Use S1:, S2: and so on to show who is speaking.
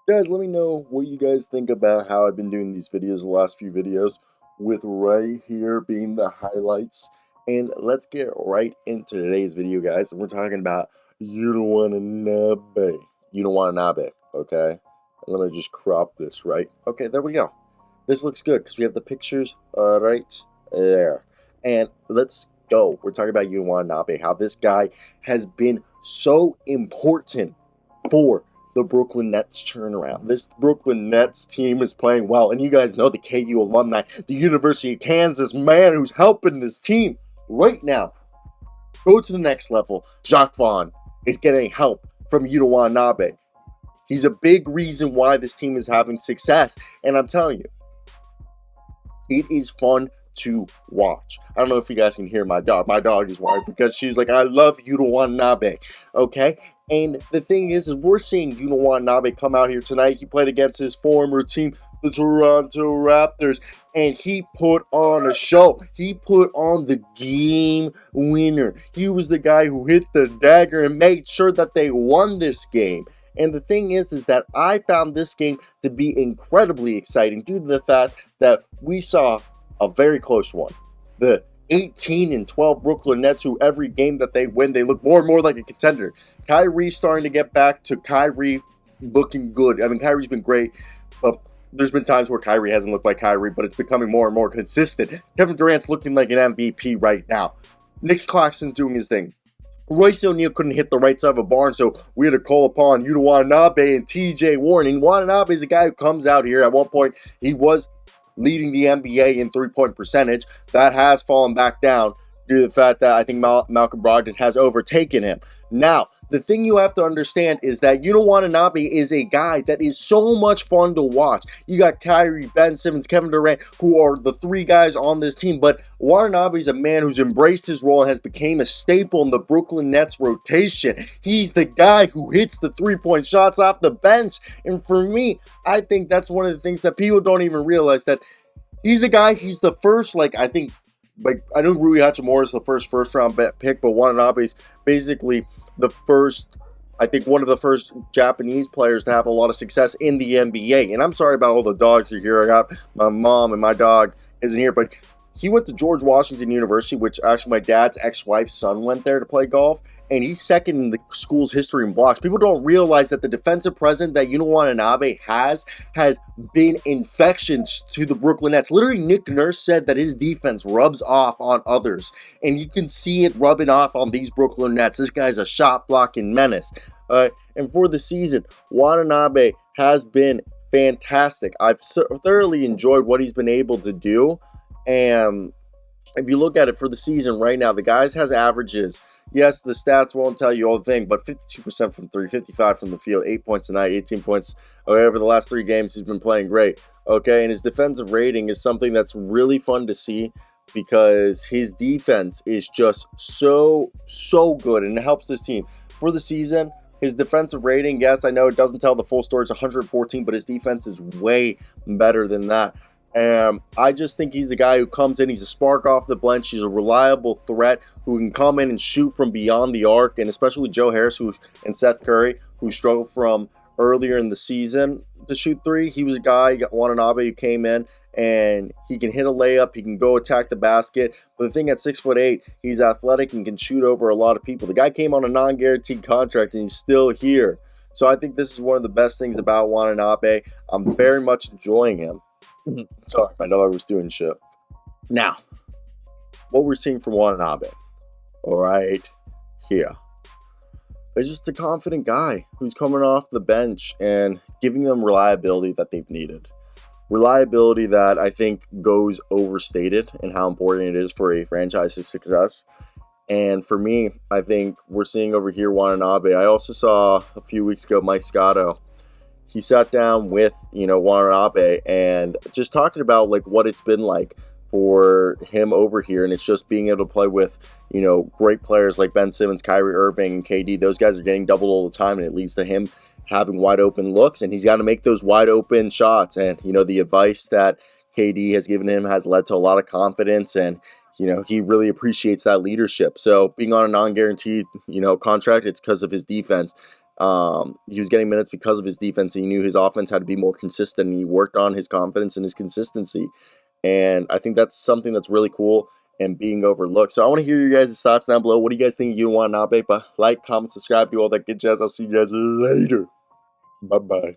S1: Guys, let me know what you guys think about how I've been doing these videos, the last few videos, with right here being the highlights. And let's get right into today's video, guys. We're talking about Yuta Watanabe. Yuta Watanabe, okay? And let me just crop this, right? Okay, there we go. This looks good because we have the pictures right there. And let's go. We're talking about Yuta Watanabe, how this guy has been so important for the Brooklyn Nets turnaround. This Brooklyn Nets team is playing well, and you guys know the KU alumni, the University of Kansas man who's helping this team right now go to the next level. Jacques Vaughn is getting help from Yuta Watanabe. He's a big reason why this team is having success, and I'm telling you, it is fun to watch. I don't know if you guys can hear my dog. My dog is wild because she's like, I love Yuta Watanabe. Okay? And the thing is we're seeing Yuta Watanabe come out here tonight. He played against his former team, the Toronto Raptors, and he put on a show. He put on the game winner. He was the guy who hit the dagger and made sure that they won this game. And the thing is that I found this game to be incredibly exciting due to the fact that we saw a very close one. The 18-12 Brooklyn Nets, who every game that they win, they look more and more like a contender. Kyrie starting to get back to Kyrie looking good. I mean, Kyrie's been great, but there's been times where Kyrie hasn't looked like Kyrie, but it's becoming more and more consistent. Kevin Durant's looking like an MVP right now. Nick Claxton's doing his thing. Royce O'Neal couldn't hit the right side of a barn, so we had to call upon Yuta Watanabe and TJ Warren. And Watanabe is a guy who comes out here. At one point, he was leading the NBA in three-point percentage. That has fallen back down due to the fact that I think Malcolm Brogdon has overtaken him. Now, the thing you have to understand is that Yuta Watanabe is a guy that is so much fun to watch. You got Kyrie, Ben Simmons, Kevin Durant, who are the three guys on this team, but Watanabe is a man who's embraced his role and has become a staple in the Brooklyn Nets rotation. He's the guy who hits the three-point shots off the bench, and for me, I think that's one of the things that people don't even realize, that he's a guy, he's the first, I know Rui Hachimura is the first round pick, but Watanabe's basically the first, I think one of the first Japanese players to have a lot of success in the NBA. And I'm sorry about all the dogs you hear. I got my mom and my dog isn't here, but he went to George Washington University, which actually my dad's ex-wife's son went there to play golf, and he's second in the school's history in blocks. People don't realize that the defensive presence that Yuta Watanabe has been infectious to the Brooklyn Nets. Literally, Nick Nurse said that his defense rubs off on others, and you can see it rubbing off on these Brooklyn Nets. This guy's a shot-blocking menace. And for the season, Watanabe has been fantastic. I've thoroughly enjoyed what he's been able to do. And if you look at it for the season right now, the guy has averages. Yes, the stats won't tell you all the thing, but 52% from three, 55 from the field, 8 points tonight, 18 points over the last 3 games. He's been playing great. Okay, and his defensive rating is something that's really fun to see because his defense is just so good, and it helps this team. For the season, his defensive rating, yes, I know it doesn't tell the full story. It's 114, but his defense is way better than that. I just think he's a guy who comes in, he's a spark off the bench, he's a reliable threat who can come in and shoot from beyond the arc, and especially with Joe Harris and Seth Curry, who struggled from earlier in the season to shoot three. He was a guy, Watanabe, who came in, and he can hit a layup, he can go attack the basket, but the thing at 6'8", he's athletic and can shoot over a lot of people. The guy came on a non-guaranteed contract, and he's still here. So I think this is one of the best things about Watanabe. I'm very much enjoying him. Sorry, my dog was doing shit. Now, what we're seeing from Watanabe, right here, is just a confident guy who's coming off the bench and giving them reliability that they've needed. Reliability that I think goes overstated in how important it is for a franchise's success. And for me, I think we're seeing over here Watanabe. I also saw a few weeks ago Mike Scotto. He sat down with, Watanabe and just talking about what it's been like for him over here. And it's just being able to play with, great players like Ben Simmons, Kyrie Irving, and KD. Those guys are getting doubled all the time, and it leads to him having wide open looks, and he's got to make those wide open shots. And, the advice that KD has given him has led to a lot of confidence, and, he really appreciates that leadership. So being on a non-guaranteed, contract, it's because of his defense. He was getting minutes because of his defense. He knew his offense had to be more consistent, and he worked on his confidence and his consistency. And I think that's something that's really cool and being overlooked. So I want to hear your guys' thoughts down below. What do you guys think of Yuta Watanabe? Like, comment, subscribe, do all that good jazz. I'll see you guys later. Bye-bye.